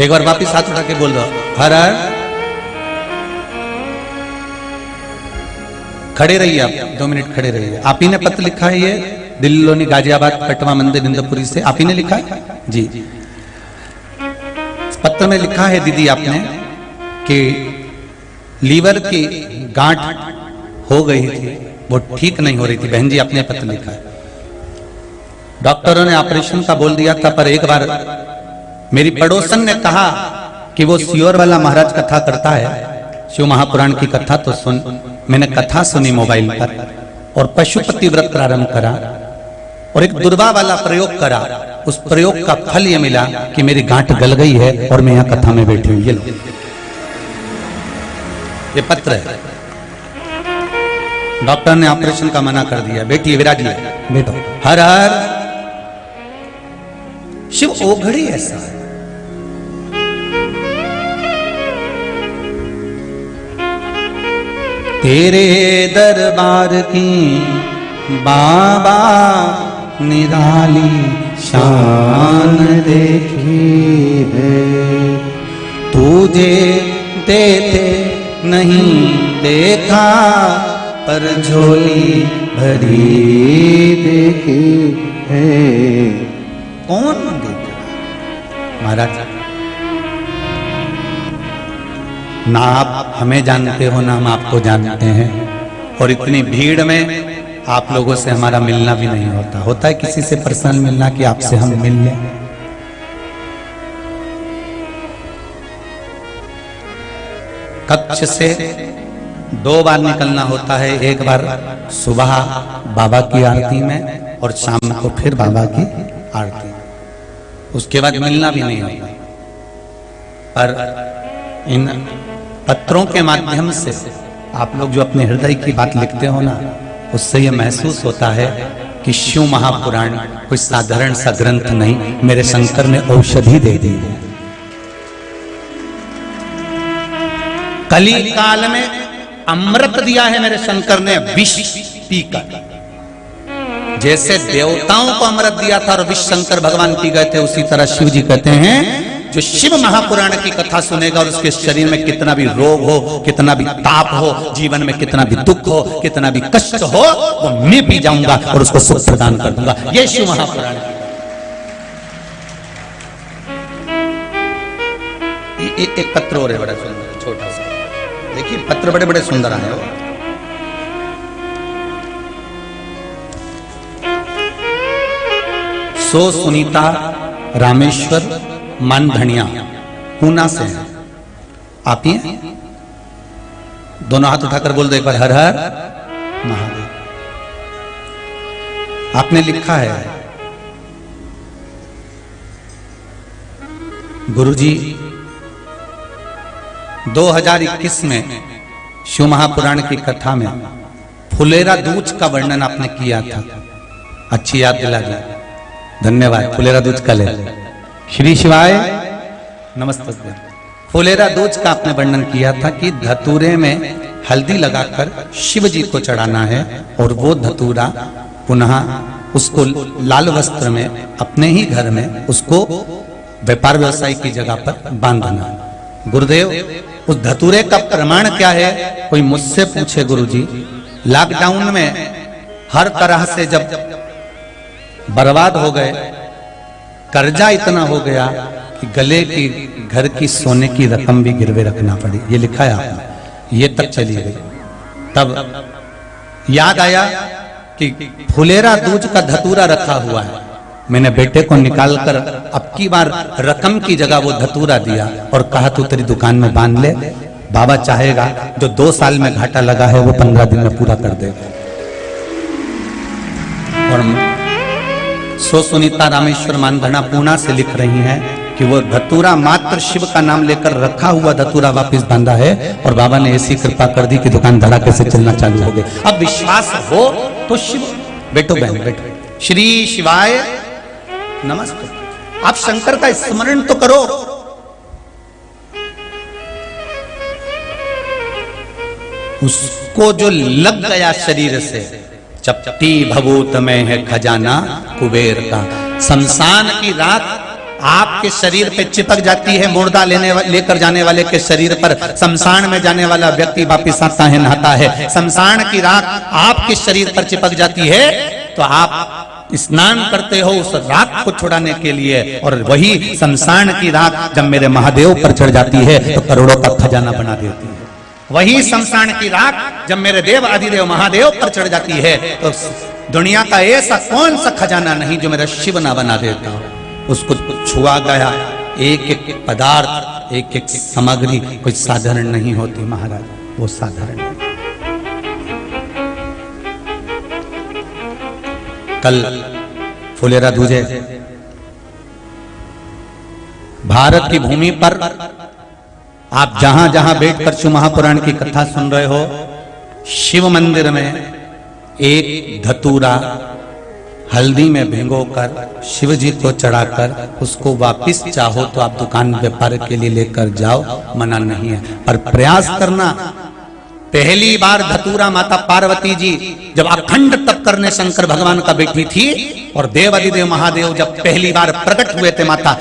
एक बार वापिस हाथ उठा के बोल दो हर हर। खड़े रहिए आप, 2 मिनट खड़े रहिए। आप ही ने पत्र लिखा है ये दिल्ली लोनी गाजियाबाद कटवा मंदिर इंद्रपुरी से, आप ही ने लिखा है जी। पत्र में लिखा है दीदी आपने कि लीवर की गांठ हो गई थी, वो ठीक नहीं हो रही थी। बहन जी आपने पत्र लिखा है। डॉक्टरों ने ऑपरेशन का बोल दिया था, पर एक बार मेरी पड़ोसन ने कहा कि वो सियोर वाला महाराज कथा करता है, शिव महापुराण की कथा। तो मैंने कथा सुनी मोबाइल पर और पशुपति व्रत प्रारंभ करा और एक दुर्वा वाला प्रयोग करा। उस प्रयोग का फल ये मिला कि मेरी गांठ गल गई है और मैं यहाँ कथा में बैठी हुई। ये लो, ये पत्र है। डॉक्टर ने ऑपरेशन का मना कर दिया। बेटी विराजिए, बैठो। हर हर। शिव ओघड़ी ऐसा है, तेरे दरबार की बाबा निराली शान देखी है, तुझे देते नहीं देखा पर झोली भरी देखी है। कौन देखे महाराज? ना आप हमें जानते हो ना हम आपको जानते हैं, और इतनी भीड़ में आप लोगों से हमारा मिलना भी नहीं होता। होता है किसी से पर्सनल मिलना कि आपसे हम मिल लें। कक्ष से 2 बार निकलना होता है, एक बार सुबह बाबा की आरती में और शाम को फिर बाबा की आरती। उसके बाद मिलना भी नहीं होता। पर इन पत्रों के माध्यम से आप लोग जो अपने हृदय की बात लिखते हो ना, उससे यह महसूस होता है कि शिव महापुराण कोई साधारण सा ग्रंथ नहीं, मेरे शंकर ने औषधि दे दी है। कली काल में अमृत दिया है मेरे शंकर ने, विष पीकर। जैसे देवताओं को अमृत दिया था और विष शंकर भगवान पी गए थे, उसी तरह शिव जी कहते हैं जो शिव महापुराण की कथा सुनेगा और उसके शरीर में कितना भी रोग हो, कितना भी ताप हो, जीवन में कितना भी दुख हो, कितना भी कष्ट हो, वो मैं पी जाऊंगा और उसको सुख प्रदान कर दूंगा। ये शिव महापुराण की एक पत्र और है बड़ा सुंदर, छोटा सा। देखिए पत्र बड़े बड़े सुंदर आए हो। सो सुनीता रामेश्वर मानधनिया पूना से है। आप ही हैं? दोनों हाथ उठाकर बोल दो एक बार हर हर महादेव। आपने लिखा है, गुरुजी 2021 में शिव महापुराण की कथा में फुलेरा दूज का वर्णन आपने किया था। अच्छी याद दिला दी, धन्यवाद। फुलेरा दूज का ले श्री शिवाय नमस्ते। फुलेरा दूज का आपने वर्णन किया था कि धतूरे में हल्दी लगाकर शिव जी को चढ़ाना है और वो धतूरा पुनः उसको लाल वस्त्र में अपने ही घर में उसको व्यापार व्यवसाय की जगह पर बांधना। गुरुदेव उस धतूरे का प्रमाण क्या है? कोई मुझसे पूछे गुरुजी, लॉकडाउन में हर तरह से जब बर्बाद हो गए, कर्जा इतना हो गया कि गले की घर की सोने की रकम भी गिरवे रखना पड़ी। ये लिखा है आपने, ये तक चली गई। तब याद आया कि फुलेरा दूज का धतूरा रखा हुआ है। मैंने बेटे को निकालकर अब की बार रकम की जगह वो धतूरा दिया और कहा तू तेरी दुकान में बांध ले, बाबा चाहेगा जो 2 साल में घाटा लगा है वो 15 दिन में पूरा कर देगा। और सो सुनीता रामेश्वर मानधना पूना से लिख रही हैं कि वो धतूरा मात्र शिव का नाम लेकर रखा हुआ धतूरा वापस बांधा है और बाबा ने ऐसी कृपा कर दी कि दुकान धड़ाके से चलना चालू हो गई। अब विश्वास हो तो शिव। बैठो बहन बैठो। श्री शिवाय नमस्ते। आप शंकर का स्मरण तो करो। उसको जो लग गया शरीर से, चपटी भभूत में है खजाना कुबेर का। शमशान की रात आपके शरीर पे चिपक जाती है, मुर्दा लेकर जाने वाले के शरीर पर शमशान में जाने वाला व्यक्ति वापिस आता है, नहाता है, शमशान की राख आपके शरीर पर चिपक जाती है, तो आप स्नान करते हो उस राख को छुड़ाने के लिए, और वही शमशान की राख जब मेरे महादेव पर चढ़ जाती है तो करोड़ों का खजाना बना देती है। वही शमशान की राख जब मेरे देव अधिदेव महादेव पर चढ़ जाती है तो दुनिया का ऐसा कौन सा खजाना नहीं जो मेरा शिव ना बना देता हो। उसको छुआ गया एक एक पदार्थ, एक एक सामग्री कोई साधारण नहीं होती महाराज, वो साधारण नहीं। कल फुलेरा दूजे भारत की भूमि पर आप जहां जहां बैठकर शिव महापुराण की कथा सुन रहे हो, शिव मंदिर में एक धतूरा हल्दी में भिगोकर शिव जी को चढ़ाकर उसको वापिस चाहो तो आप दुकान व्यापार के लिए लेकर जाओ, मना नहीं है, पर प्रयास करना। पहली बार धतूरा माता पार्वती जी जब अखंड तप करने शंकर भगवान का बैठी थी और देव अधिदेव महादेव जब पहली बार प्रकट हुए थे माता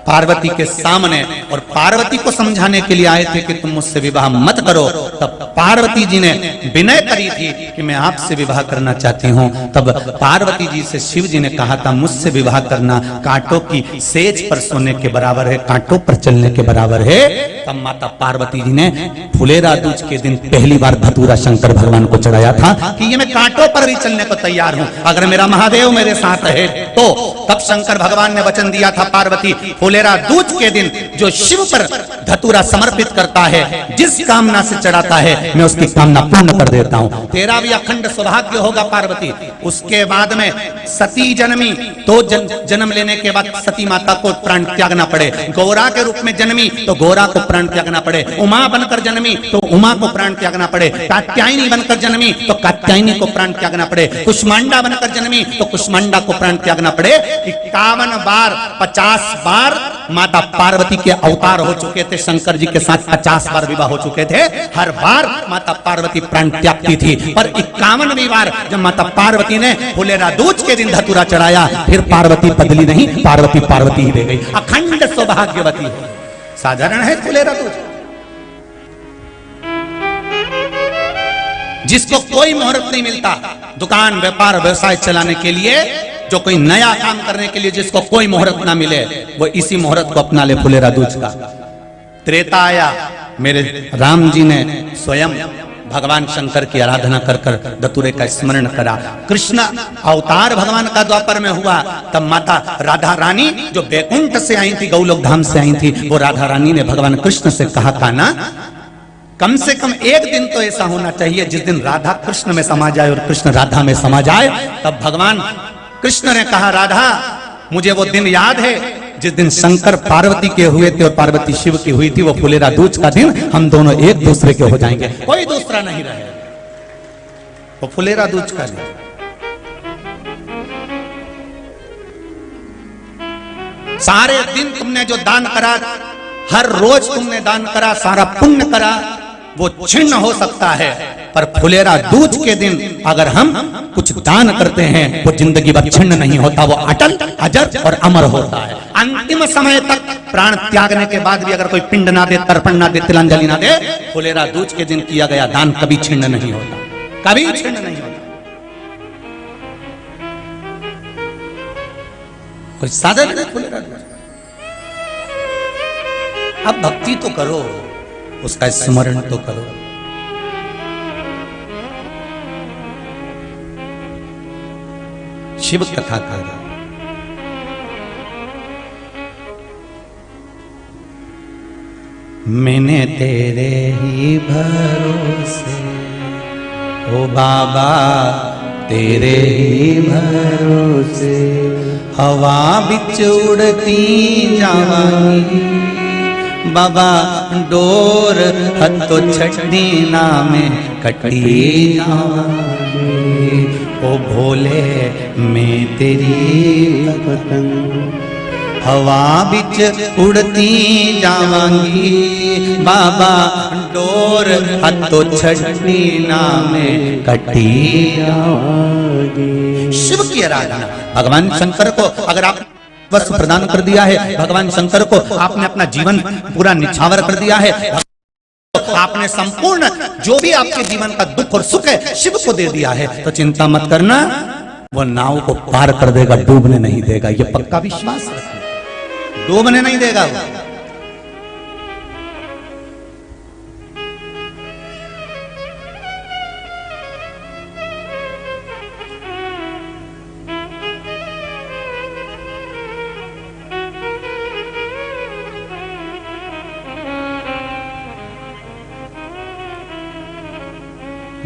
पार्वती के सामने और पार्वती को समझाने के लिए आए थे कि तुम मुझसे विवाह मत करो, तब पार्वती जी ने विनय करी थी कि मैं आपसे विवाह करना चाहती हूँ। तब पार्वती जी से शिव जी ने कहा था मुझसे विवाह करना कांटों की सेज पर सोने के बराबर है, कांटों पर चलने के बराबर है। तब माता पार्वती जी ने फुलेरा दूज के दिन पहली बार धतूरा शंकर भगवान को चढ़ाया था कि ये मैं कांटों पर भी चलने को तैयार हूँ अगर मेरा महादेव मेरे साथ है तो। तब शंकर भगवान ने वचन दिया था पार्वती फुलेरा दूज के दिन जो शिव पर धतूरा समर्पित करता है, जिस कामना से चढ़ाता है मैं उसकी कामना पूर्ण कर देता हूँ। तेरा भी अखंड सौभाग्य होगा पार्वती। उसके बाद में सती जन्मी तो जन्म लेने के बाद सती माता को प्राण त्यागना पड़े, गौरा के रूप में जन्मी तो गौरा को प्राण त्यागना पड़े, उमा बनकर जन्मी तो उमा को प्राण त्यागना पड़े, कात्यायनी बनकर जन्मी तो कात्यायनी को प्राण त्यागना पड़े, कुष्मांडा बनकर जन्मी तो कुष्मांडा को प्राण त्यागना पड़े। 51 बार 50 बार माता पार्वती के अवतार हो चुके थे, शंकर जी के साथ 50 बार विवाह हो चुके थे, हर बार माता पार्वती प्राण त्यागती थी। पर 51वीं बार जब माता पार्वती ने फुलेरा दूज के दिन धतूरा चढ़ाया, फिर पार्वती बदली नहीं, पार्वती पार्वती ही रह गई, अखंड सौभाग्यवती है। साधारण है फुलेरा दूज, जिसको कोई मुहूर्त नहीं मिलता दुकान व्यापार व्यवसाय चलाने के लिए, जो कोई नया काम करने के लिए जिसको कोई मुहूर्त ना मिले वो इसी मुहूर्त को अपना ले फुलेरा दूज का। त्रेता आया, मेरे राम जी ने स्वयं भगवान शंकर की आराधना कर कर धतूरे का स्मरण करा। कृष्ण अवतार भगवान का द्वापर में हुआ, तब माता राधा रानी जो बैकुंठ से आई थी, गौलोक धाम से आई थी, वो राधा रानी ने भगवान कृष्ण से कहा था ना कम से कम एक दिन तो ऐसा होना चाहिए जिस दिन राधा कृष्ण में समा जाए और कृष्ण राधा में समा जाए। तब भगवान कृष्ण ने कहा राधा मुझे वो दिन याद है जिस दिन शंकर पार्वती के हुए थे और पार्वती शिव की हुई थी, वो फुलेरा दूज का दिन, हम दोनों एक दूसरे के हो जाएंगे, कोई दूसरा नहीं रहेगा। वो फुलेरा दूज का दिन सारे दिन तुमने जो दान करा, हर रोज तुमने दान करा, सारा पुण्य करा, वो छिन्न हो सकता है, पर फुलेरा दूज के दिन अगर हम कुछ दान करते हैं वो जिंदगी भर छिन्न नहीं होता, वो अटल अजर और अमर होता है। अंतिम समय तक प्राण त्यागने के बाद भी अगर कोई पिंड ना दे, तर्पण ना दे, तिलांजलि ना दे, फुलेरा दूज के दिन किया गया दान कभी छिन्न नहीं होता, कभी छिन्न नहीं होता। कोई साधन है फुलेरा दूज। अब भक्ति तो करो, उसका स्मरण तो करो। शिव कथा कर, मैंने तेरे ही भरोसे ओ बाबा, तेरे ही भरोसे हवा बिच उड़ती जावांगी, बाबा डोर हथो छड़ी ना में कटी जावांगी, ओ भोले मैं तेरी पतंग हवा बिच उड़ती जावांगी, बाबा डोर हथो छड़ी ना में कटी जावांगी। शिव की आराधना, भगवान शंकर को अगर आप सर्वस्व प्रदान कर दिया है भगवान शंकर को, आपने अपना जीवन पूरा निछावर कर दिया है, आपने संपूर्ण जो भी आपके जीवन का दुख और सुख है शिव को दे दिया है, तो चिंता मत करना, वो नाव को पार कर देगा, डूबने नहीं देगा। ये पक्का विश्वास रखना, डूबने नहीं देगा वो।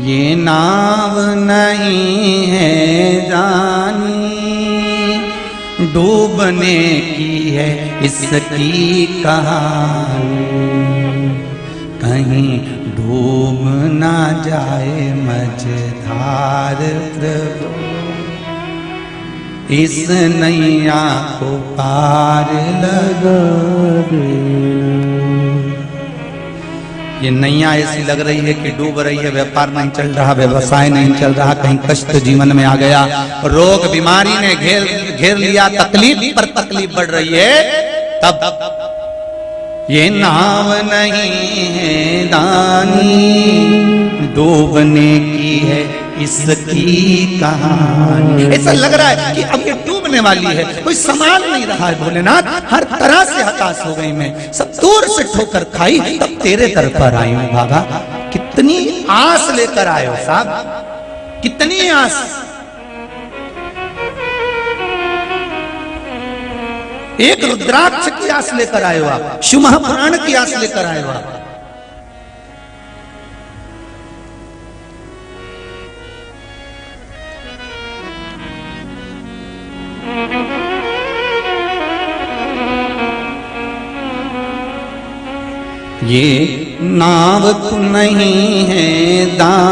ये नाव नहीं है जानी, डूबने की है इसकी कहानी, कहीं डूब ना जाए मझधार प्रभु, इस नैया को पार लगा दे। ये नैया ऐसी लग रही है कि डूब रही है, व्यापार नहीं चल रहा, व्यवसाय नहीं चल रहा, कहीं कष्ट जीवन में आ गया, रोग बीमारी ने घेर लिया, तकलीफ पर तकलीफ बढ़ रही है, तब ये नाव नहीं है दानी, डूबने की है इसकी कहानी। ऐसा लग रहा है कि अब ये डूबने वाली है, कोई संभाल नहीं रहा है भोलेनाथ, हर तरह से हताश हो गई मैं, सब दूर से ठोकर खाई, तब तेरे दर पर आई हूं बाबा। कितनी आस लेकर आए हो साहब, कितनी आस, एक रुद्राक्ष की आस लेकर आए हो आप, शिव महापुराण की आस लेकर आए हो आप। ये नाव नहीं है दानी,